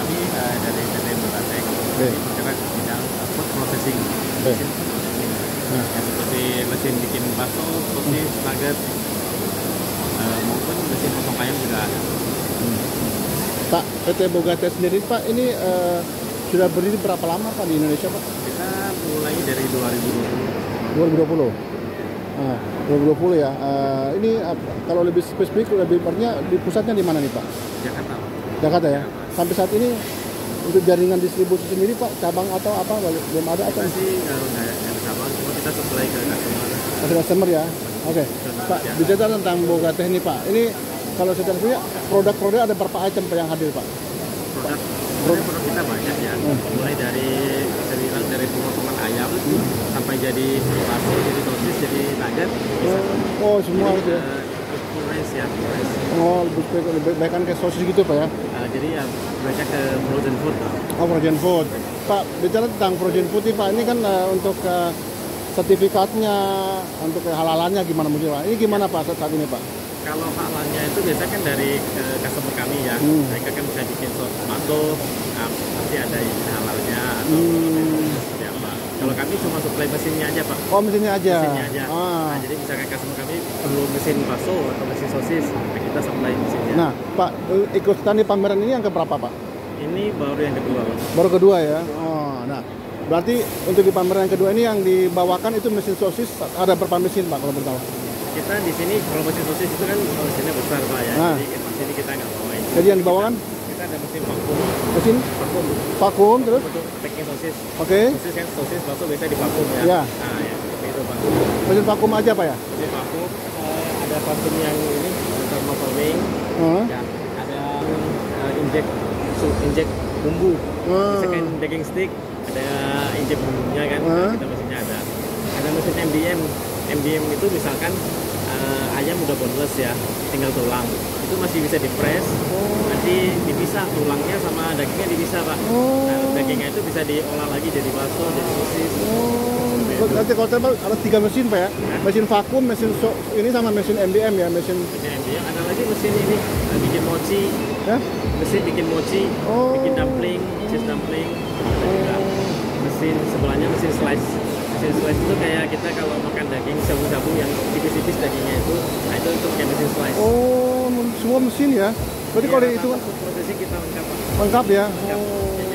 ini dari PT Bogatech. Ini bergerak di bidang food processing. Mesin food processing. Ya, seperti mesin bikin bakso, sosis, nugget, maupun mesin potong ayam juga ada. Pak, PT Bogatech sendiri Pak, ini sudah berdiri berapa lama Pak di Indonesia Pak? Kita mulai dari 2020. 2020. Nah, 2020 ya. Ini kalau lebih spesifik, lebih tepatnya di pusatnya di mana nih Pak? Jakarta. Jakarta ya. Sampai saat ini untuk jaringan distribusi sendiri Pak, cabang atau apa belum ada atau? Kita sih nggak ada cabang, cuma kita supply ke customer. Masih customer ya. Oke. Pak, bicara tentang Bogatech ini Pak. Ini kalau secara punya produk-produk ada berapa item Pak yang hadir Pak? Produk kita banyak ya. Mulai dari bisa bilang dari potongan ayam sampai jadi bakso, jadi sosis, jadi nugget. Oh, semua itu ya. Full range ya, full range. Oh, lebih baik kan kayak sosis gitu Pak ya. Jadi ya banyak ke frozen food. Oh, frozen food. Pak, bicara tentang frozen food nih Pak, ini kan untuk sertifikatnya, untuk halalannya gimana mungkin Pak? Ini gimana Pak saat ini Pak? Kalau halalnya itu biasanya kan dari customer kami ya. Mereka kan bisa bikin sos tomato, pasti ada izin halalnya atau seperti apa. Kalau kami cuma supply mesinnya aja Pak. Oh, mesinnya aja. Mesinnya aja. Nah, jadi misalkan customer kami perlu mesin bakso atau mesin sosis, kita supply mesinnya. Nah, Pak, ikutan di pameran ini yang keberapa Pak? Ini baru yang kedua Pak. Baru kedua ya. Oh, nah. Berarti untuk di pameran yang kedua ini yang dibawakan itu mesin sosis ada berapa mesin Pak kalau bertahu? Kita di sini kalau mesin sosis itu kan mesinnya besar Pak ya. Jadi di sini kita nggak bawain. Jadi yang dibawakan? Kita ada mesin vakum. Mesin? Vakum terus? Untuk packing sosis. Oke. Sosis kan sosis bakso biasanya di vakum ya. Ya. Nah ya seperti itu Pak. Mesin vakum aja Pak ya? Mesin vakum ada vakum yang ini thermoforming. Ya, ada injek bumbu. Misalkan daging stick ada injek bumbunya kan. Kita mesinnya ada. Ada mesin MDM itu misalkan ayam udah boneless ya, tinggal tulang. Itu masih bisa di-press. Nanti dipisah tulangnya sama dagingnya dipisah Pak. Nah, dagingnya itu bisa diolah lagi jadi bakso, jadi sosis. Nanti kalau terbaru ada 3 mesin Pak ya? Mesin vakum, mesin ini sama mesin MDM ya? Mesin MDM, ada lagi mesin ini bikin mochi. Mesin bikin mochi, bikin dumpling, cheese dumpling. Ada juga mesin sebelahnya mesin slice. Mesin slice itu kayak kita kalau makan daging sabu-sabu yang tipis-tipis dagingnya itu, nah itu pakai mesin slice. Oh, semua mesin ya? Berarti kalau itu prosesnya kita lengkap. Lengkap ya? Ya,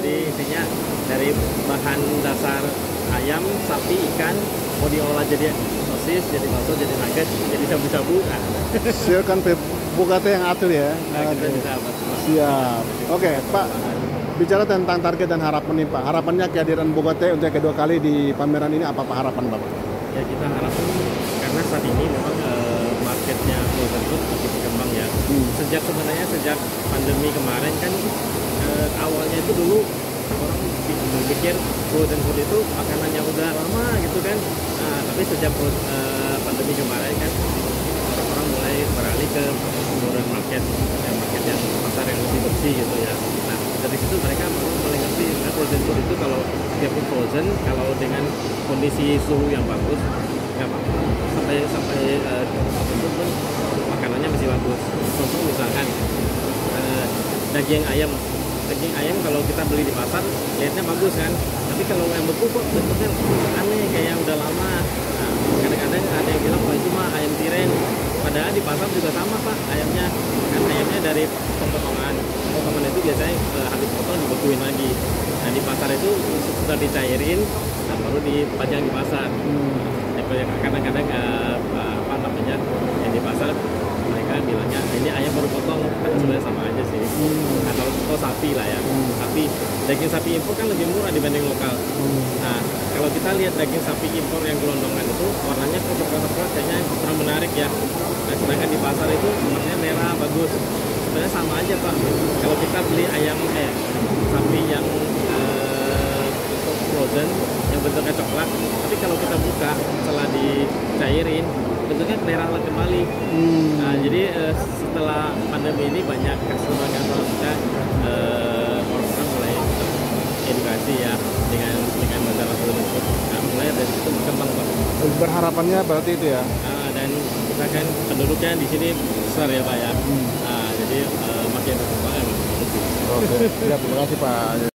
jadi intinya dari bahan dasar ayam, sapi, ikan mau diolah jadi sosis, jadi bakso, jadi nugget, jadi sabu-sabu. Nah. Silakan Bogatech yang atur ya. Nah, kita bisa apa? Siap. Oke, Pak. Bicara tentang target dan harapan nih Pak. Harapannya kehadiran Bogatech untuk kedua kali di pameran ini apa Pak harapan Bapak? Ya kita harapkan karena saat ini memang marketnya frozen food masih berkembang ya. Sebenarnya sejak pandemi kemarin kan awalnya itu dulu orang berpikir frozen food itu makanannya udah lama gitu kan. Nah, tapi sejak pandemi kemarin kan orang-orang mulai beralih ke modern market, yang pasar yang lebih bersih gitu ya. Nah, dari situ mereka mulai ngerti frozen food itu kalau dia pun frozen, kalau dengan kondisi suhu yang bagus nggak apa-apa. Sampai apapun pun makanannya masih bagus. Contoh misalkan daging ayam kalau kita beli di pasar lihatnya bagus kan, tapi kalau yang beku kok bentuknya aneh kayak yang udah lama. Nah, kadang-kadang ada yang bilang itu mah ayam tiren, padahal di pasar juga sama Pak ayamnya, kan ayamnya dari potongan itu biasanya habis potong dibekuin lagi. Nah di pasar itu sudah dicairin, nah, baru dipajang di pasar. Kadang-kadang apa namanya yang di pasar mereka bilangnya ini ayam baru potong, kan sebenarnya sama aja sih. Nah, kalau sapi lah ya, daging sapi impor kan lebih murah dibanding lokal. Nah kalau kita lihat daging sapi impor yang gelondongan itu warnanya coklat-coklat kayaknya kurang menarik ya. Nah sedangkan di pasar itu warnanya merah bagus. Sebenarnya sama aja Pak. Kalau kita beli ayam sapi yang frozen yang bentuknya coklat, tapi kalau kita buka setelah dicairin bentuknya merah kembali. Nah, jadi setelah pandemi ini banyak customer kita orang-orang mulai edukasi ya dengan masalah frozen food. Nah, mulai dari situ berkembang Pak. Berharapannya berarti itu ya. Dan kita kan penduduknya di sini besar ya Pak ya. Nah, jadi makin berkembang ya makin bagus. Oke, ya, terima kasih Pak.